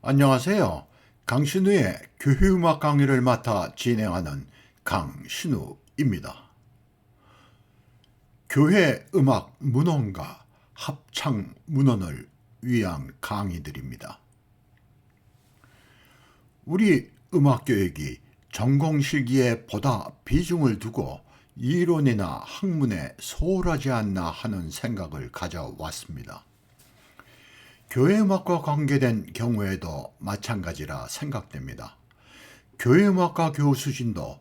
안녕하세요. 강신우의 교회음악 강의를 맡아 진행하는 강신우입니다. 교회 음악 문헌과 합창 문헌을 위한 강의들입니다. 우리 음악교육이 전공실기에 보다 비중을 두고 이론이나 학문에 소홀하지 않나 하는 생각을 가져왔습니다. 교회음악과 관계된 경우에도 마찬가지라 생각됩니다. 교회음악과 교수진도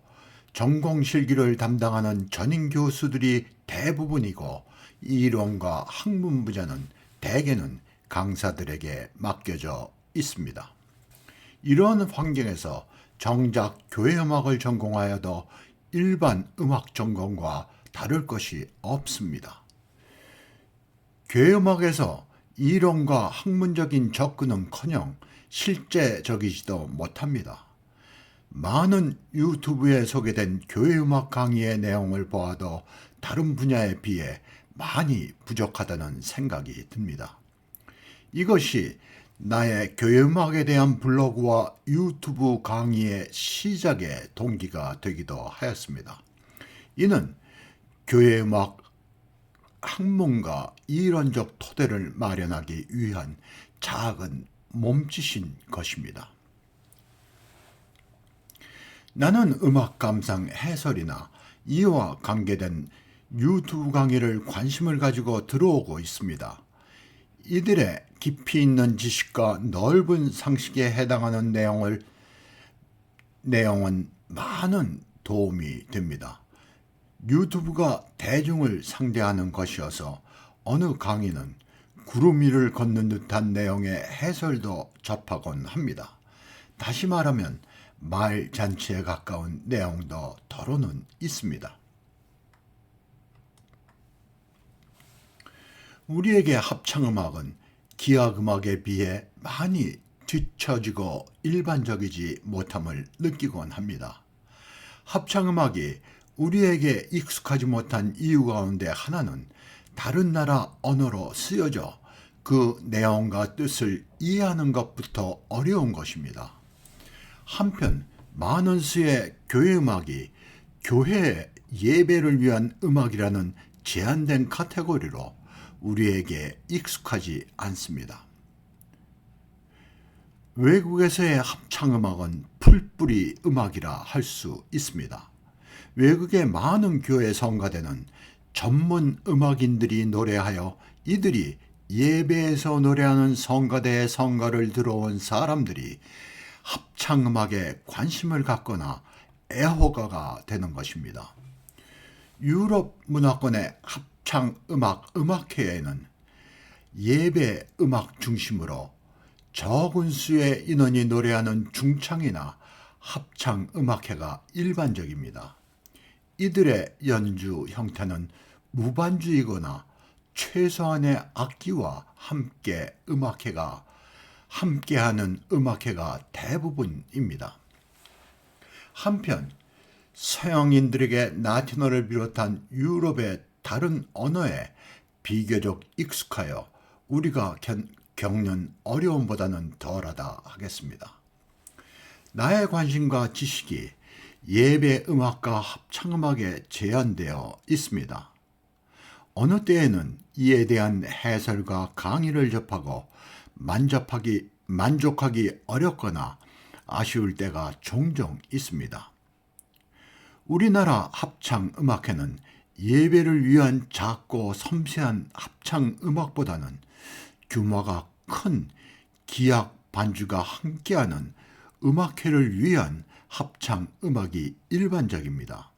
전공실기를 담당하는 전임 교수들이 대부분이고 이론과 학문 분야는 대개는 강사들에게 맡겨져 있습니다. 이런 환경에서 정작 교회음악을 전공하여도 일반 음악 전공과 다를 것이 없습니다. 교회음악에서 이론과 학문적인 접근은커녕 실제적이지도 못합니다. 많은 유튜브에 소개된 교회음악 강의의 내용을 보아도 다른 분야에 비해 많이 부족하다는 생각이 듭니다. 이것이 나의 교회음악에 대한 블로그와 유튜브 강의의 시작의 동기가 되기도 하였습니다. 이는 교회음악 학문과 이론적 토대를 마련하기 위한 작은 몸짓인 것입니다. 나는 음악 감상 해설이나 이와 관계된 유튜브 강의를 관심을 가지고 들어오고 있습니다. 이들의 깊이 있는 지식과 넓은 상식에 해당하는 내용은 많은 도움이 됩니다. 유튜브가 대중을 상대하는 것이어서 어느 강의는 구름 위를 걷는 듯한 내용의 해설도 접하곤 합니다. 다시 말하면 말잔치에 가까운 내용도 더러는 있습니다. 우리에게 합창음악은 기악음악에 비해 많이 뒤처지고 일반적이지 못함을 느끼곤 합니다. 합창음악이 우리에게 익숙하지 못한 이유 가운데 하나는 다른 나라 언어로 쓰여져 그 내용과 뜻을 이해하는 것부터 어려운 것입니다. 한편 많은 수의 교회음악이 교회 예배를 위한 음악이라는 제한된 카테고리로 우리에게 익숙하지 않습니다. 외국에서의 합창음악은 풀뿌리 음악이라 할 수 있습니다. 외국의 많은 교회 성가대는 전문 음악인들이 노래하여 이들이 예배에서 노래하는 성가대의 성가를 들어온 사람들이 합창음악에 관심을 갖거나 애호가가 되는 것입니다. 유럽 문화권의 합창음악 음악회에는 예배 음악 중심으로 적은 수의 인원이 노래하는 중창이나 합창음악회가 일반적입니다. 이들의 연주 형태는 무반주이거나 최소한의 악기와 함께하는 음악회가 대부분입니다. 한편 서양인들에게 라틴어를 비롯한 유럽의 다른 언어에 비교적 익숙하여 우리가 겪는 어려움보다는 덜하다 하겠습니다. 나의 관심과 지식이 예배 음악과 합창음악에 제한되어 있습니다. 어느 때에는 이에 대한 해설과 강의를 접하고 만족하기 어렵거나 아쉬울 때가 종종 있습니다. 우리나라 합창음악회는 예배를 위한 작고 섬세한 합창음악보다는 규모가 큰 기악 반주가 함께하는 음악회를 위한 합창음악이 일반적입니다.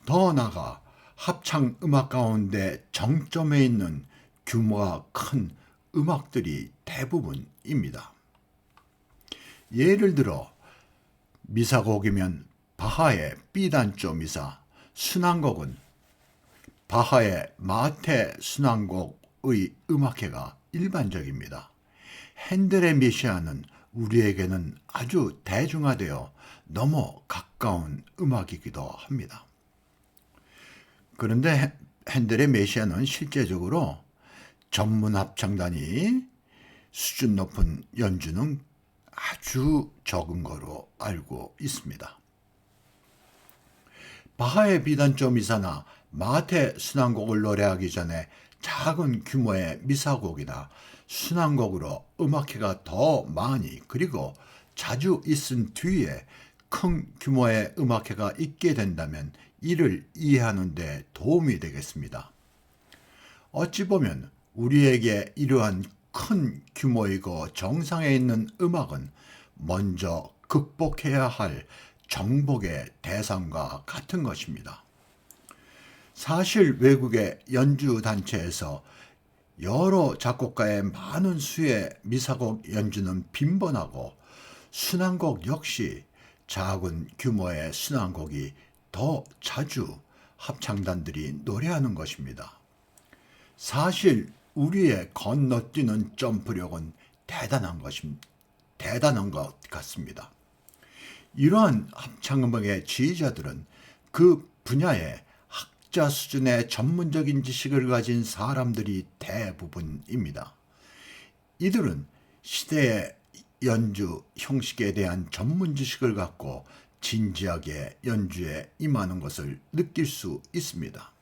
더 나아가 합창음악 가운데 정점에 있는 규모가 큰 음악들이 대부분입니다. 예를 들어 미사곡이면 바하의 B단조 미사, 순환곡은 바하의 마테 순환곡의 음악회가 일반적입니다. 핸델의 메시아는 우리에게는 아주 대중화되어 너무 가까운 음악이기도 합니다. 그런데 핸델의 메시아는 실제적으로 전문 합창단이 수준 높은 연주는 아주 적은 거로 알고 있습니다. 바하의 비단조 미사나 마테 순환곡을 노래하기 전에 작은 규모의 미사곡이나 순환곡으로 음악회가 더 많이 그리고 자주 있은 뒤에 큰 규모의 음악회가 있게 된다면 이를 이해하는 데 도움이 되겠습니다. 어찌 보면 우리에게 이러한 큰 규모이고 정상에 있는 음악은 먼저 극복해야 할 정복의 대상과 같은 것입니다. 사실 외국의 연주단체에서 여러 작곡가의 많은 수의 미사곡 연주는 빈번하고 순환곡 역시 작은 규모의 순환곡이 더 자주 합창단들이 노래하는 것입니다. 사실 우리의 건너뛰는 점프력은 대단한 것 같습니다. 이러한 합창음악의 지휘자들은 그 분야의 학자 수준의 전문적인 지식을 가진 사람들이 대부분입니다. 이들은 시대의 연주 형식에 대한 전문 지식을 갖고 진지하게 연주에 임하는 것을 느낄 수 있습니다.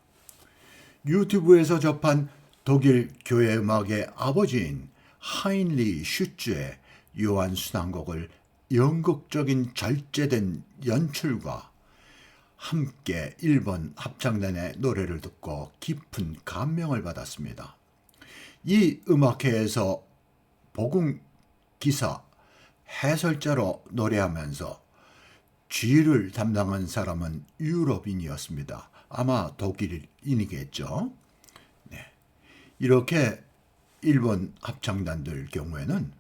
유튜브에서 접한 독일 교회 음악의 아버지인 하인리 슈츠의 요한 순환곡을 연극적인 절제된 연출과 함께 일본 합창단의 노래를 듣고 깊은 감명을 받았습니다. 이 음악회에서 복음 기사 해설자로 노래하면서 지휘를 담당한 사람은 유럽인이었습니다. 아마 독일인이겠죠. 네. 이렇게 일본 합창단들 경우에는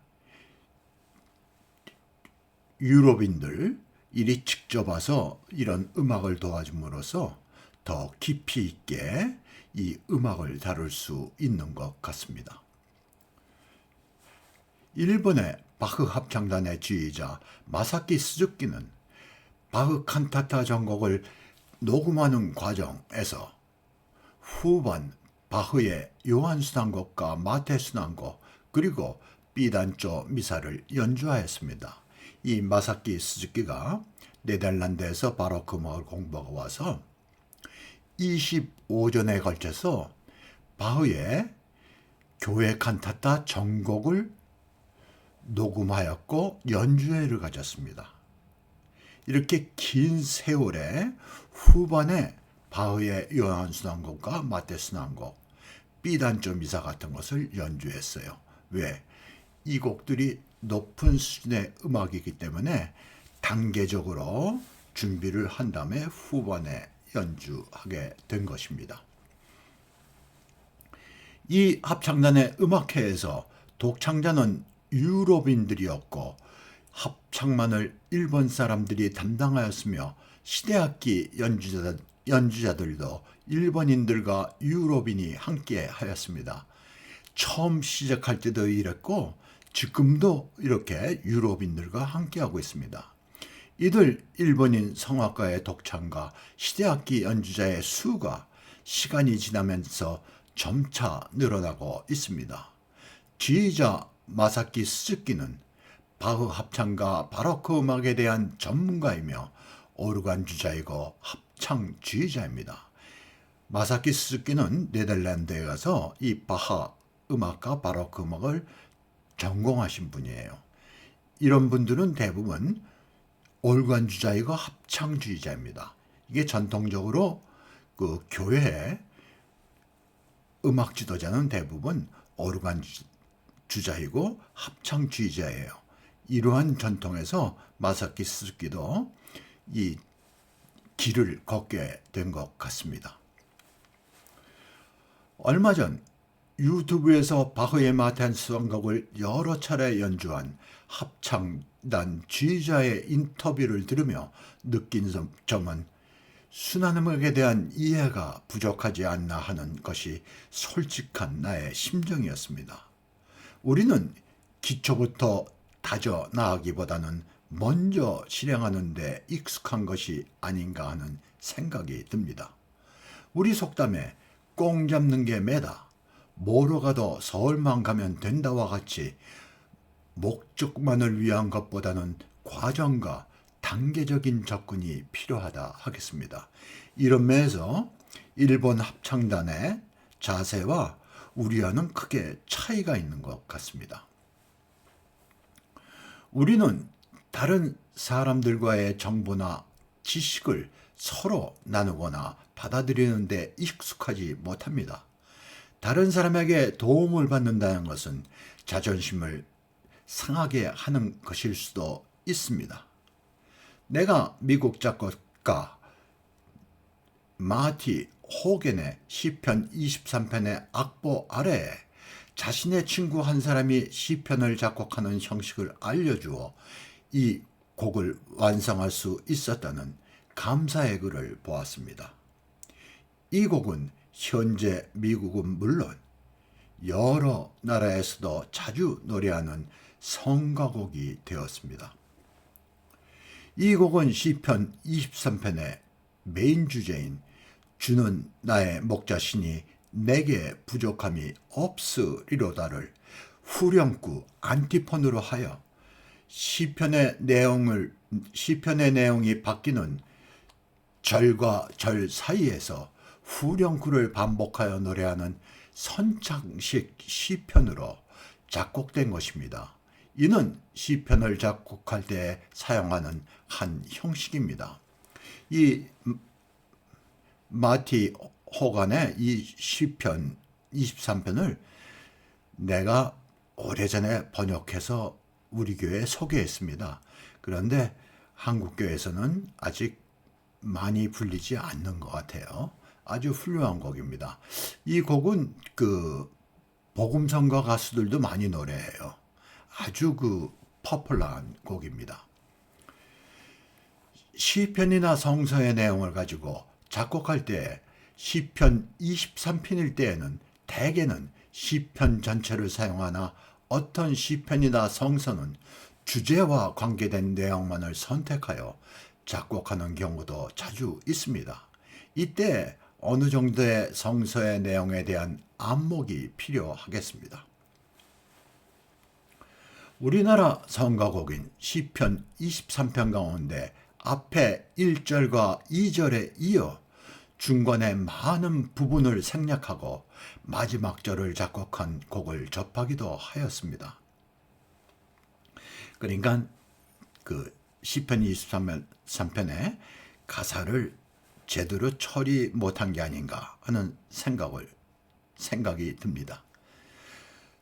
유럽인들 이리 직접 와서 이런 음악을 도와줌으로써 더 깊이 있게 이 음악을 다룰 수 있는 것 같습니다. 일본의 바흐 합창단의 지휘자 마사키 스즈키는 바흐 칸타타 전곡을 녹음하는 과정에서 후반 바흐의 요한 순환곡과 마테 순환곡 그리고 B단조 미사를 연주하였습니다. 이 마사키 스즈키가 네덜란드에서 바로크 음악을 공부하고 와서 25전에 걸쳐서 바흐의 교회 칸타타 전곡을 녹음하였고 연주회를 가졌습니다. 이렇게 긴 세월에 후반에 바흐의 요한 순환곡과 마테 순환곡, B단조 미사 같은 것을 연주했어요. 왜? 이 곡들이 높은 수준의 음악이기 때문에 단계적으로 준비를 한 다음에 후반에 연주하게 된 것입니다. 이 합창단의 음악회에서 독창자는 유럽인들이었고 합창만을 일본 사람들이 담당하였으며 시대악기 연주자들도 일본인들과 유럽인이 함께 하였습니다. 처음 시작할 때도 이랬고 지금도 이렇게 유럽인들과 함께하고 있습니다. 이들 일본인 성악가의 독창과 시대악기 연주자의 수가 시간이 지나면서 점차 늘어나고 있습니다. 지휘자 마사키 스즈키는 바흐 합창과 바로크 음악에 대한 전문가이며 오르간 주자이고 합창 지휘자입니다. 마사키 스즈키는 네덜란드에 가서 이 바하 음악과 바로크 음악을 전공하신 분이에요. 이런 분들은 대부분 오르간 주자이고 합창 지휘자입니다. 이게 전통적으로 그 교회 음악 지도자는 대부분 오르간 주자이고 합창 지휘자예요. 이러한 전통에서 마사키 스즈키도 이 길을 걷게 된 것 같습니다. 얼마 전 유튜브에서 바흐의 마테 순환곡을 여러 차례 연주한 합창단 지휘자의 인터뷰를 들으며 느낀 점은 순환음악에 대한 이해가 부족하지 않나 하는 것이 솔직한 나의 심정이었습니다. 우리는 기초부터 다져 나가기보다는 먼저 실행하는 데 익숙한 것이 아닌가 하는 생각이 듭니다. 우리 속담에 꽁 잡는 게 매다, 뭐로 가도 서울만 가면 된다와 같이 목적만을 위한 것보다는 과정과 단계적인 접근이 필요하다 하겠습니다. 이런 면에서 일본 합창단의 자세와 우리와는 크게 차이가 있는 것 같습니다. 우리는 다른 사람들과의 정보나 지식을 서로 나누거나 받아들이는 데 익숙하지 못합니다. 다른 사람에게 도움을 받는다는 것은 자존심을 상하게 하는 것일 수도 있습니다. 내가 미국 작곡가 마티 호겐의 시편 23편의 악보 아래에 자신의 친구 한 사람이 시편을 작곡하는 형식을 알려주어 이 곡을 완성할 수 있었다는 감사의 글을 보았습니다. 이 곡은 현재 미국은 물론 여러 나라에서도 자주 노래하는 성가곡이 되었습니다. 이 곡은 시편 23편의 메인 주제인 주는 나의 목자시니 내게 부족함이 없으리로다를 후렴구 안티폰으로 하여 시편의 내용이 바뀌는 절과 절 사이에서 후렴구를 반복하여 노래하는 선창식 시편으로 작곡된 것입니다. 이는 시편을 작곡할 때 사용하는 한 형식입니다. 이 마티 호간의 이 시편 23편을 내가 오래전에 번역해서 우리 교회에 소개했습니다. 그런데 한국교회에서는 아직 많이 불리지 않는 것 같아요. 아주 훌륭한 곡입니다. 이 곡은 복음성가 가수들도 많이 노래해요. 아주 퍼플러한 곡입니다. 시편이나 성서의 내용을 가지고 작곡할 때 시편 23편일 때에는 대개는 시편 전체를 사용하나 어떤 시편이나 성서는 주제와 관계된 내용만을 선택하여 작곡하는 경우도 자주 있습니다. 이때 어느 정도의 성서의 내용에 대한 안목이 필요하겠습니다. 우리나라 성가곡인 시편 23편 가운데 앞에 1절과 2절에 이어 중간에 많은 부분을 생략하고 마지막 절을 작곡한 곡을 접하기도 하였습니다. 그러니까 시편 23편의 가사를 제대로 처리 못한 게 아닌가 하는 생각이 듭니다.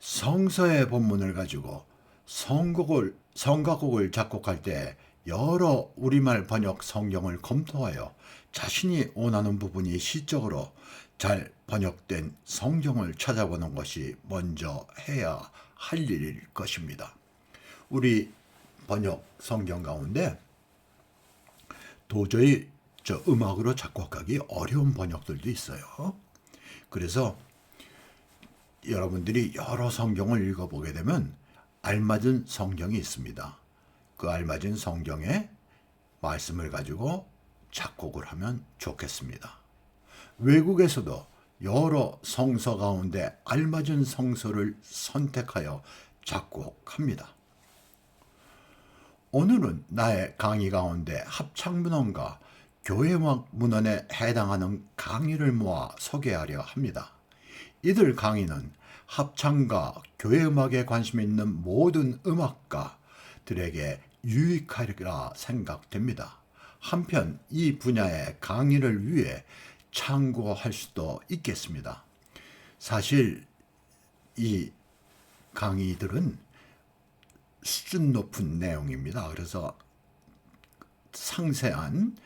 성서의 본문을 가지고 성가곡을 작곡할 때 여러 우리말 번역 성경을 검토하여 자신이 원하는 부분이 시적으로 잘 번역된 성경을 찾아보는 것이 먼저 해야 할 일일 것입니다. 우리 번역 성경 가운데 도저히 음악으로 작곡하기 어려운 번역들도 있어요. 그래서 여러분들이 여러 성경을 읽어보게 되면 알맞은 성경이 있습니다. 그 알맞은 성경의 말씀을 가지고 작곡을 하면 좋겠습니다. 외국에서도 여러 성서 가운데 알맞은 성서를 선택하여 작곡합니다. 오늘은 나의 강의 가운데 합창문헌과 교회음악 문헌에 해당하는 강의를 모아 소개하려 합니다. 이들 강의는 합창과 교회음악에 관심 있는 모든 음악가들에게 유익하리라 생각됩니다. 한편 이 분야의 강의를 위해 참고할 수도 있겠습니다. 사실 이 강의들은 수준 높은 내용입니다. 그래서 상세한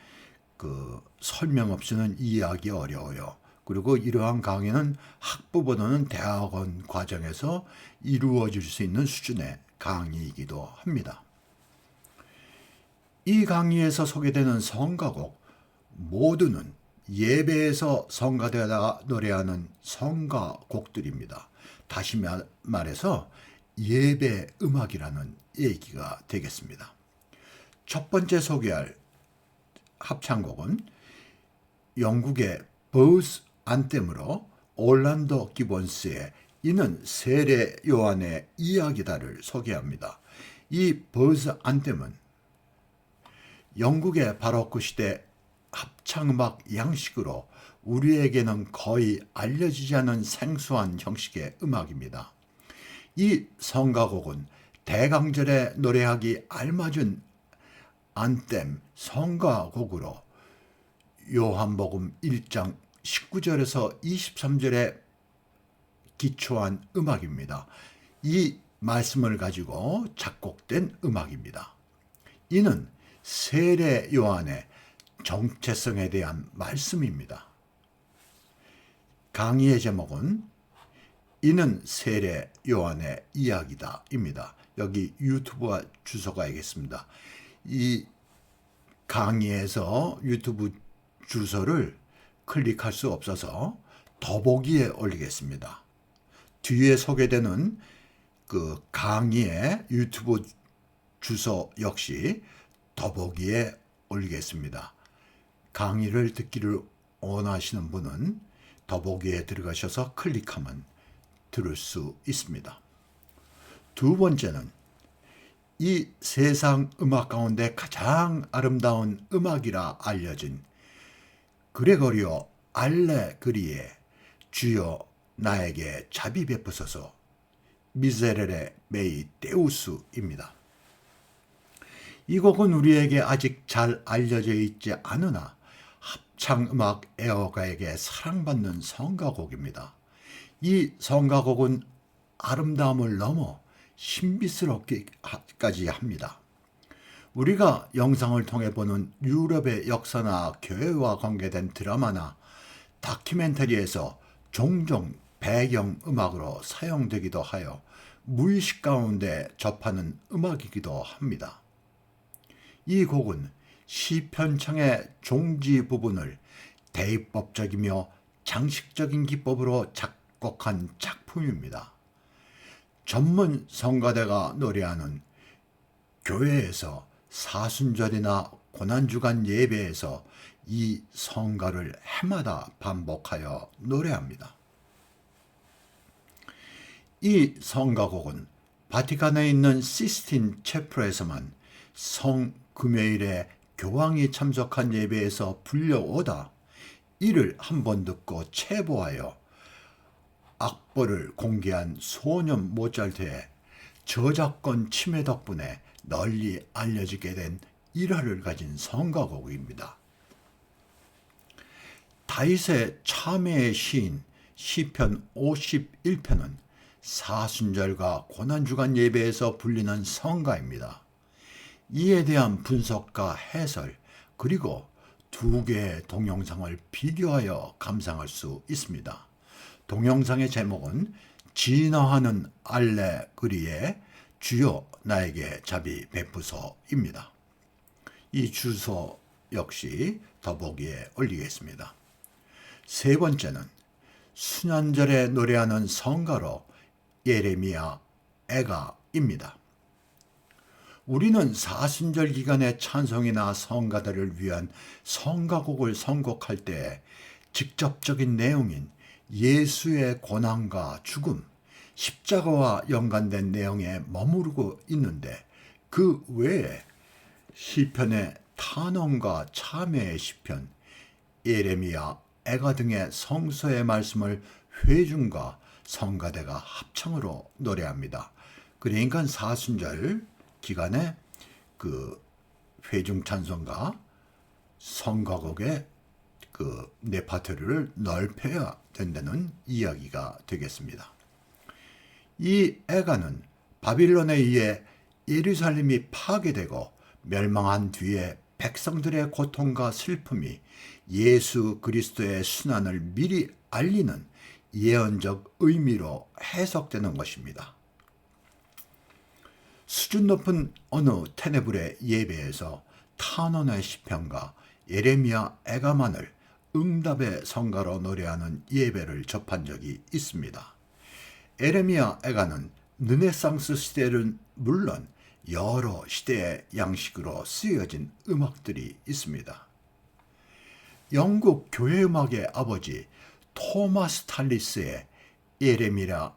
설명 없이는 이해하기 어려워요. 그리고 이러한 강의는 학부보다는 대학원 과정에서 이루어질 수 있는 수준의 강의이기도 합니다. 이 강의에서 소개되는 성가곡 모두는 예배에서 성가되다가 노래하는 성가곡들입니다. 다시 말해서 예배 음악이라는 얘기가 되겠습니다. 첫 번째 소개할 합창곡은 영국의 보스 안템으로 올란도 기본스의 이는 세례 요한의 이야기다를 소개합니다. 이 버즈 안댐은 영국의 바로크 시대 합창음악 양식으로 우리에게는 거의 알려지지 않은 생소한 형식의 음악입니다. 이 성가곡은 대강절에 노래하기 알맞은 안댐 성가곡으로 요한복음 1장 19절에서 23절에 기초한 음악입니다. 이 말씀을 가지고 작곡된 음악입니다. 이는 세례 요한의 정체성에 대한 말씀입니다. 강의의 제목은 이는 세례 요한의 이야기다 입니다. 여기 유튜브와 주소가 있겠습니다. 이 강의에서 유튜브 주소를 클릭할 수 없어서 더보기에 올리겠습니다. 뒤에 소개되는 그 강의의 유튜브 주소 역시 더보기에 올리겠습니다. 강의를 듣기를 원하시는 분은 더보기에 들어가셔서 클릭하면 들을 수 있습니다. 두 번째는 이 세상 음악 가운데 가장 아름다운 음악이라 알려진 그레고리오 알레그리의 주여 나에게 자비 베푸소서 미세레레 메이 데우스입니다. 이 곡은 우리에게 아직 잘 알려져 있지 않으나 합창음악 애호가에게 사랑받는 성가곡입니다. 이 성가곡은 아름다움을 넘어 신비스럽기까지 합니다. 우리가 영상을 통해 보는 유럽의 역사나 교회와 관계된 드라마나 다큐멘터리에서 종종 배경음악으로 사용되기도 하여 무의식 가운데 접하는 음악이기도 합니다. 이 곡은 시편창의 종지 부분을 대입법적이며 장식적인 기법으로 작곡한 작품입니다. 전문 성가대가 노래하는 교회에서 사순절이나 고난주간 예배에서 이 성가를 해마다 반복하여 노래합니다. 이 성가곡은 바티칸에 있는 시스틴 채플에서만 성금요일에 교황이 참석한 예배에서 불려오다 이를 한번 듣고 체보하여 악보를 공개한 소년 모차르트의 저작권 침해 덕분에 널리 알려지게 된 일화를 가진 성가곡입니다. 다윗의 참회의 시인 시편 51편은 사순절과 고난주간 예배에서 불리는 성가입니다. 이에 대한 분석과 해설 그리고 두 개의 동영상을 비교하여 감상할 수 있습니다. 동영상의 제목은 진화하는 알레그리의 주여 나에게 자비 베푸소입니다. 이 주소 역시 더보기에 올리겠습니다. 세 번째는 순환절에 노래하는 성가로 예레미야 애가입니다. 우리는 사순절 기간의 찬송이나 성가들을 위한 성가곡을 선곡할 때 직접적인 내용인 예수의 고난과 죽음, 십자가와 연관된 내용에 머무르고 있는데 그 외에 시편의 탄원과 참회의 시편, 예레미야, 애가 등의 성서의 말씀을 회중과 성가대가 합창으로 노래합니다. 그러니까 사순절 기간에 그 회중 찬송가 성가곡의 그 레파토리를 넓혀야 된다는 이야기가 되겠습니다. 이 애가는 바빌론에 의해 예루살렘이 파괴되고 멸망한 뒤에 백성들의 고통과 슬픔이 예수 그리스도의 순환을 미리 알리는 예언적 의미로 해석되는 것입니다. 수준 높은 어느 테네불의 예배에서 탄원의 시편과 예레미야 애가만을 응답의 성가로 노래하는 예배를 접한 적이 있습니다. 예레미야 애가는 르네상스 시대는 물론 여러 시대의 양식으로 쓰여진 음악들이 있습니다. 영국 교회음악의 아버지 토마스 탈리스의 예레미야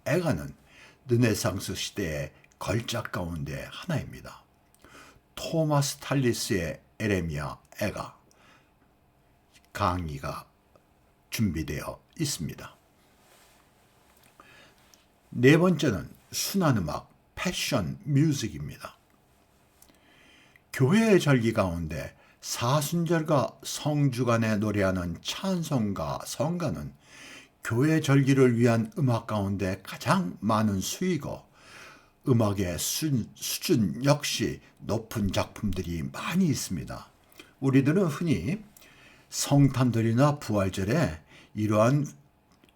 애가는 르네상스 시대의 걸작 가운데 하나입니다. 토마스 탈리스의 에레미야 애가 강의가 준비되어 있습니다. 네 번째는 순환음악, 패션 뮤직입니다. 교회의 절기 가운데 사순절과 성주간에 노래하는 찬송가, 성가는 교회 절기를 위한 음악 가운데 가장 많은 수이고 음악의 수준 역시 높은 작품들이 많이 있습니다. 우리들은 흔히 성탄절이나 부활절에 이러한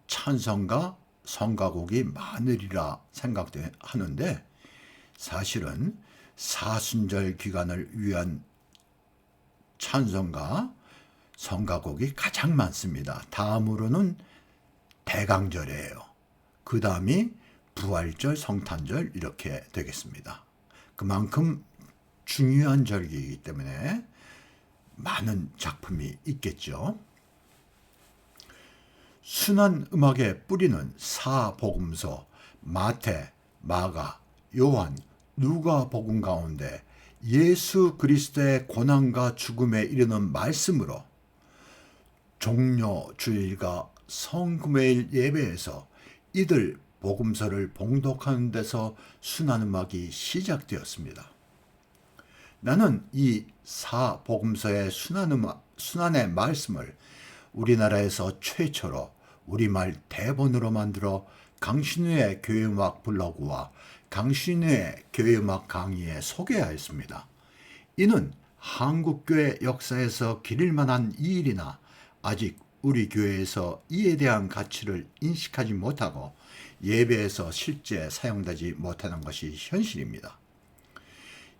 찬송가, 성가곡이 많으리라 생각하는데 사실은 사순절 기간을 위한 찬송가, 성가곡이 가장 많습니다. 다음으로는 대강절이에요. 그 다음이 부활절, 성탄절 이렇게 되겠습니다. 그만큼 중요한 절기이기 때문에 많은 작품이 있겠죠. 순환 음악의 뿌리는 사복음서, 마태, 마가, 요한, 누가복음 가운데 예수 그리스도의 고난과 죽음에 이르는 말씀으로 종려 주일과 성금요일 예배에서 이들 복음서를 봉독하는 데서 순환음악이 시작되었습니다. 나는 이 사복음서의 순환의 말씀을 우리나라에서 최초로 우리말 대본으로 만들어 강신우의 교회음악 블로그와 강신우의 교회음악 강의에 소개하였습니다. 이는 한국교회 역사에서 기릴 만한 이 일이나 아직 우리 교회에서 이에 대한 가치를 인식하지 못하고 예배에서 실제 사용되지 못하는 것이 현실입니다.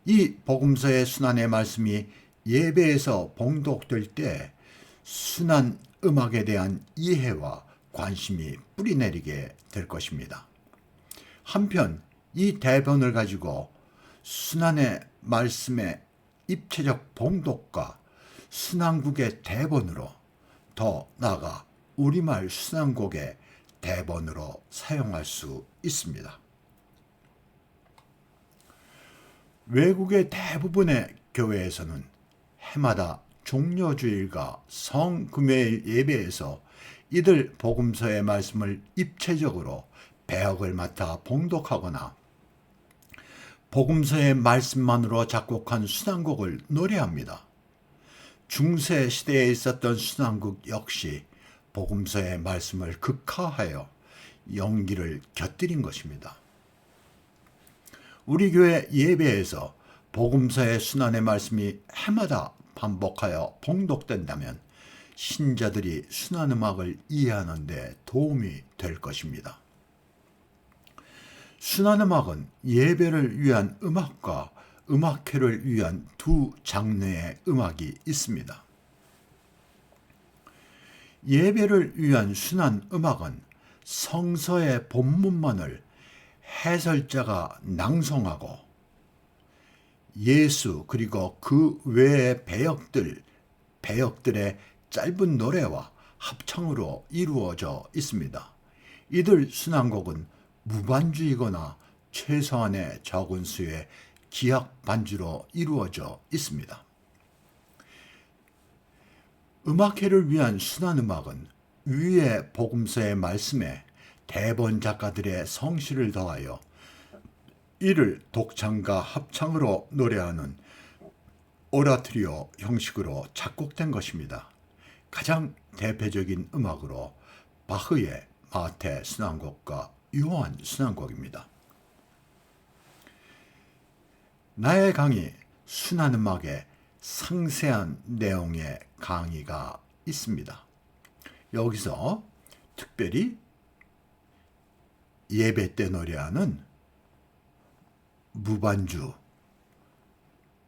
이 복음서의 순환의 말씀이 예배에서 봉독될 때 순환 음악에 대한 이해와 관심이 뿌리내리게 될 것입니다. 한편 이 대본을 가지고 순환의 말씀의 입체적 봉독과 순환국의 대본으로 더 나아가 우리말 순환곡의 대본으로 사용할 수 있습니다. 외국의 대부분의 교회에서는 해마다 종려주일과 성금요일 예배에서 이들 복음서의 말씀을 입체적으로 배역을 맡아 봉독하거나 복음서의 말씀만으로 작곡한 순환곡을 노래합니다. 중세 시대에 있었던 순환곡 역시 복음서의 말씀을 극화하여 연기를 곁들인 것입니다. 우리 교회 예배에서 복음서의 순환의 말씀이 해마다 반복하여 봉독된다면 신자들이 순환음악을 이해하는 데 도움이 될 것입니다. 순환음악은 예배를 위한 음악과 음악회를 위한 두 장르의 음악이 있습니다. 예배를 위한 순환음악은 성서의 본문만을 해설자가 낭송하고 예수 그리고 그 외의 배역들의 짧은 노래와 합창으로 이루어져 있습니다. 이들 순환곡은 무반주이거나 최소한의 적은 수의 기악 반주로 이루어져 있습니다. 음악회를 위한 순환음악은 위의 복음서의 말씀에 대본 작가들의 성실을 더하여 이를 독창과 합창으로 노래하는 오라토리오 형식으로 작곡된 것입니다. 가장 대표적인 음악으로 바흐의 마태 순환곡과 요한 순환곡입니다. 나의 강의 순환음악의 상세한 내용의 강의가 있습니다. 여기서 특별히 예배 때 노래하는 무반주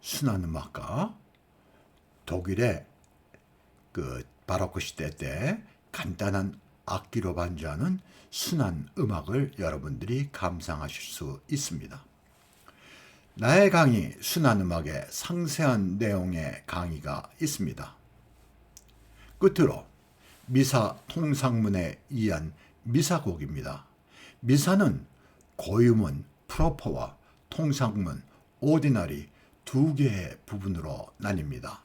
순환음악과 독일의 그 바로크 시대 때 간단한 악기로 반주하는 순환음악을 여러분들이 감상하실 수 있습니다. 나의 강의 순환음악의 상세한 내용의 강의가 있습니다. 끝으로 미사 통상문에 의한 미사곡입니다. 미사는 고유문, 프로퍼와 통상문, 오디너리 두 개의 부분으로 나뉩니다.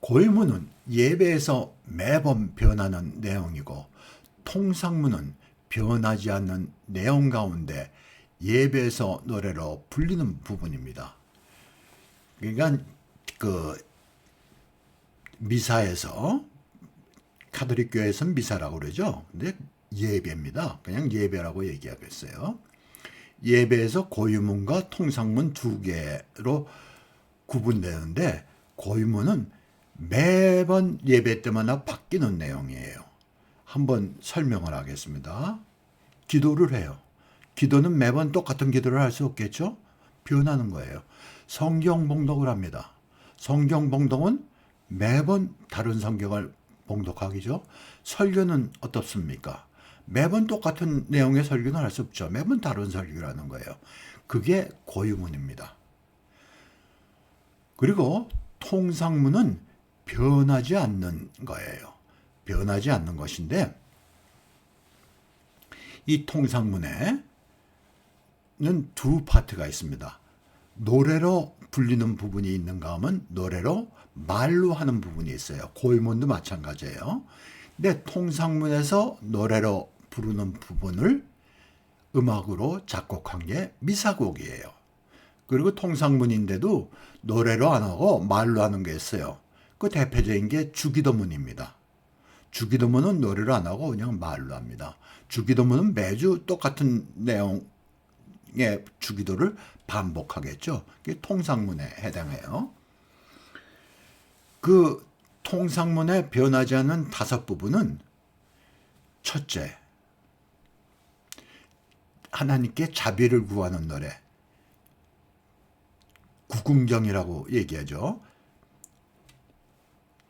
고유문은 예배에서 매번 변하는 내용이고 통상문은 변하지 않는 내용 가운데 예배에서 노래로 불리는 부분입니다. 그러니까 그 미사에서 가톨릭 교회에서는 미사라고 그러죠. 근데 예배입니다. 그냥 예배라고 얘기하겠어요. 예배에서 고유문과 통상문 두 개로 구분되는데 고유문은 매번 예배 때마다 바뀌는 내용이에요. 한번 설명을 하겠습니다. 기도를 해요. 기도는 매번 똑같은 기도를 할 수 없겠죠? 변하는 거예요. 성경 봉독을 합니다. 성경 봉독은 매번 다른 성경을 봉독하기죠. 설교는 어떻습니까? 매번 똑같은 내용의 설교는 할 수 없죠. 매번 다른 설교를 하는 거예요. 그게 고유문입니다. 그리고 통상문은 변하지 않는 거예요. 변하지 않는 것인데 이 통상문에는 두 파트가 있습니다. 노래로 불리는 부분이 있는가 하면 노래로 말로 하는 부분이 있어요. 고유문도 마찬가지예요. 근데 통상문에서 노래로 부르는 부분을 음악으로 작곡한 게 미사곡이에요. 그리고 통상문인데도 노래로 안 하고 말로 하는 게 있어요. 그 대표적인 게 주기도문입니다. 주기도문은 노래로 안 하고 그냥 말로 합니다. 주기도문은 매주 똑같은 내용의 주기도를 반복하겠죠. 그게 통상문에 해당해요. 그 통상문에 변하지 않는 다섯 부분은 첫째, 하나님께 자비를 구하는 노래, 구궁정이라고 얘기하죠.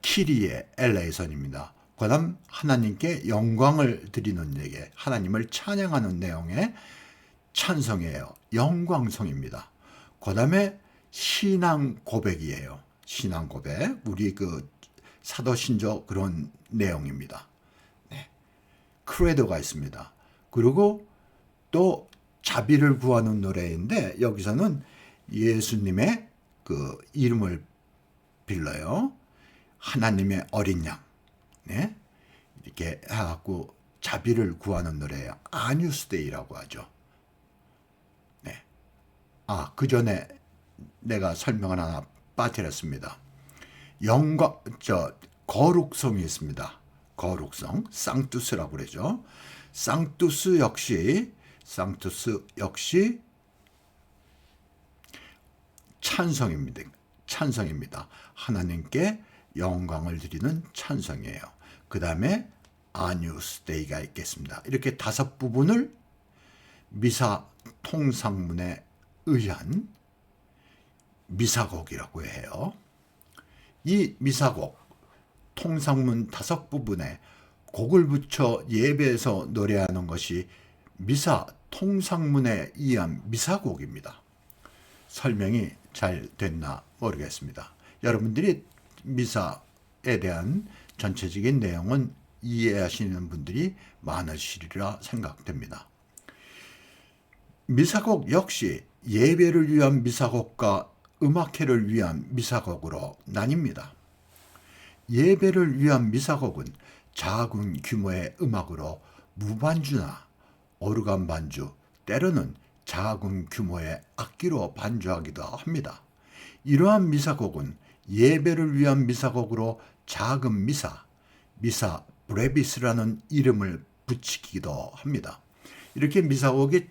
키리에 엘레이선입니다. 그 다음 하나님께 영광을 드리는 얘기, 하나님을 찬양하는 내용의 찬성이에요. 영광송입니다. 그 다음에 신앙 고백이에요. 신앙 고백, 우리 그 사도신조 그런 내용입니다. 네. 크레도가 있습니다. 그리고 또 자비를 구하는 노래인데 여기서는 예수님의 그 이름을 빌러요. 하나님의 어린 양, 네? 이렇게 해갖고 자비를 구하는 노래예요. 아뉴스데이라고 하죠. 네. 그 전에 내가 설명을 하나 빠뜨렸습니다. 거룩성이 있습니다. 거룩성, 상투스라고 그러죠. 상투스 역시 찬성입니다. 하나님께 영광을 드리는 찬성이에요. 그 다음에 아뉴스데이가 있겠습니다. 이렇게 다섯 부분을 미사 통상문에 의한 미사곡이라고 해요. 이 미사곡, 통상문 다섯 부분에 곡을 붙여 예배에서 노래하는 것이 미사 통상문에 의한 미사곡입니다. 설명이 잘 됐나 모르겠습니다. 여러분들이 미사에 대한 전체적인 내용은 이해하시는 분들이 많으시리라 생각됩니다. 미사곡 역시 예배를 위한 미사곡과 음악회를 위한 미사곡으로 나뉩니다. 예배를 위한 미사곡은 작은 규모의 음악으로 무반주나 오르간 반주, 때로는 작은 규모의 악기로 반주하기도 합니다. 이러한 미사곡은 예배를 위한 미사곡으로 작은 미사 브레비스라는 이름을 붙이기도 합니다. 이렇게 미사곡이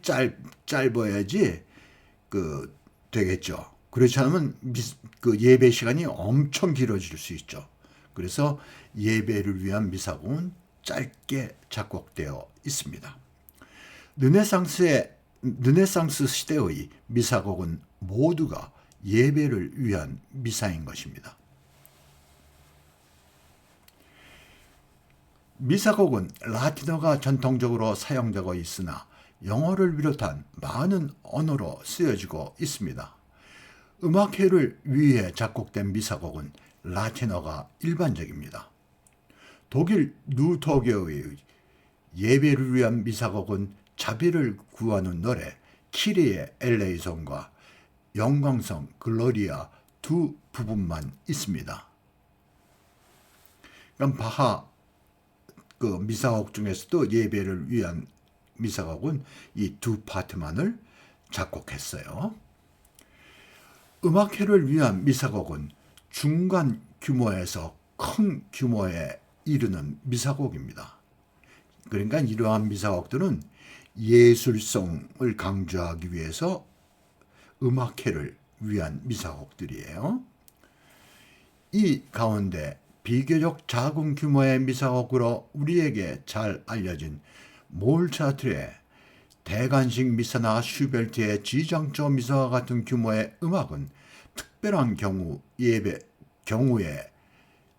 짧아야지 되겠죠. 그렇지 않으면 그 예배 시간이 엄청 길어질 수 있죠. 그래서 예배를 위한 미사곡은 짧게 작곡되어 있습니다. 르네상스 시대의 미사곡은 모두가 예배를 위한 미사인 것입니다. 미사곡은 라틴어가 전통적으로 사용되고 있으나 영어를 비롯한 많은 언어로 쓰여지고 있습니다. 음악회를 위해 작곡된 미사곡은 라틴어가 일반적입니다. 독일 루터교의 예배를 위한 미사곡은 자비를 구하는 노래 키리의 엘레이송과 영광성 글로리아 두 부분만 있습니다. 그럼 바하 미사곡 중에서도 예배를 위한 미사곡은 이 두 파트만을 작곡했어요. 음악회를 위한 미사곡은 중간 규모에서 큰 규모에 이르는 미사곡입니다. 그러니까 이러한 미사곡들은 예술성을 강조하기 위해서 음악회를 위한 미사곡들이에요. 이 가운데 비교적 작은 규모의 미사곡으로 우리에게 잘 알려진 몰차트의 대관식 미사나 슈베르트의 지장조 미사와 같은 규모의 음악은 특별한 경우에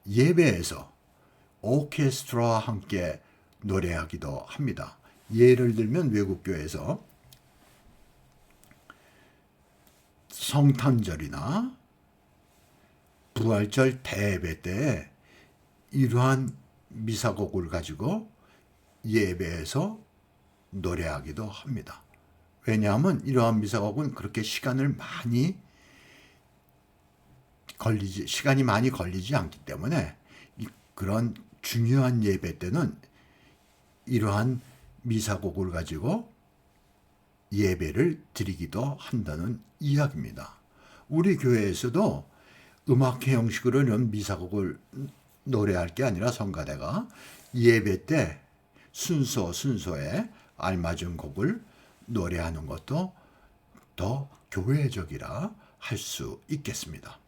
예배에서 오케스트라와 함께 노래하기도 합니다. 예를 들면 외국교회에서 성탄절이나 부활절 대예배 때 이러한 미사곡을 가지고 예배에서 노래하기도 합니다. 왜냐하면 이러한 미사곡은 그렇게 시간이 많이 걸리지 않기 때문에 그런 중요한 예배 때는 이러한 미사곡을 가지고 예배를 드리기도 한다는 이야기입니다. 우리 교회에서도 음악회 형식으로 이런 미사곡을 노래할 게 아니라 성가대가 예배 때 순서에 알맞은 곡을 노래하는 것도 더 교회적이라 할 수 있겠습니다.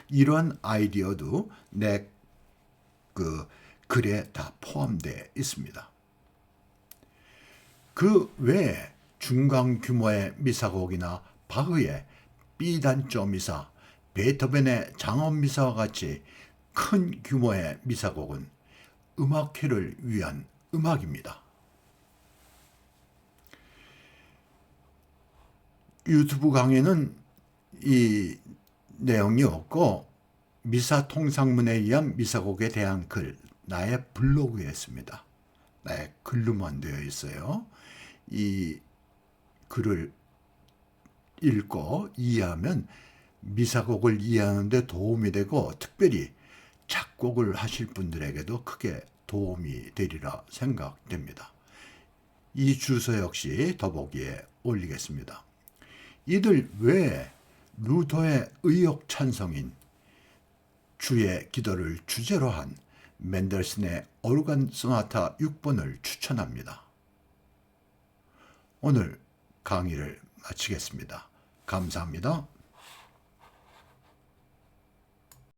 이런 아이디어도 내 글에 다 포함되어 있습니다. 그 외에 중간 규모의 미사곡이나 바흐의 B단조 미사, 베토벤의 장엄 미사와 같이 큰 규모의 미사곡은 음악회를 위한 음악입니다. 유튜브 강의는 이 내용이 없고 미사 통상문에 의한 미사곡에 대한 글, 나의 블로그에 있습니다. 나의 글로만 되어 있어요. 이 글을 읽고 이해하면 미사곡을 이해하는 데 도움이 되고 특별히 작곡을 하실 분들에게도 크게 도움이 되리라 생각됩니다. 이 주소 역시 더보기에 올리겠습니다. 이들 외에 루터의 의욕 찬성인 주의 기도를 주제로 한 맨델슨의 오르간 소나타 6번을 추천합니다. 오늘 강의를 마치겠습니다. 감사합니다.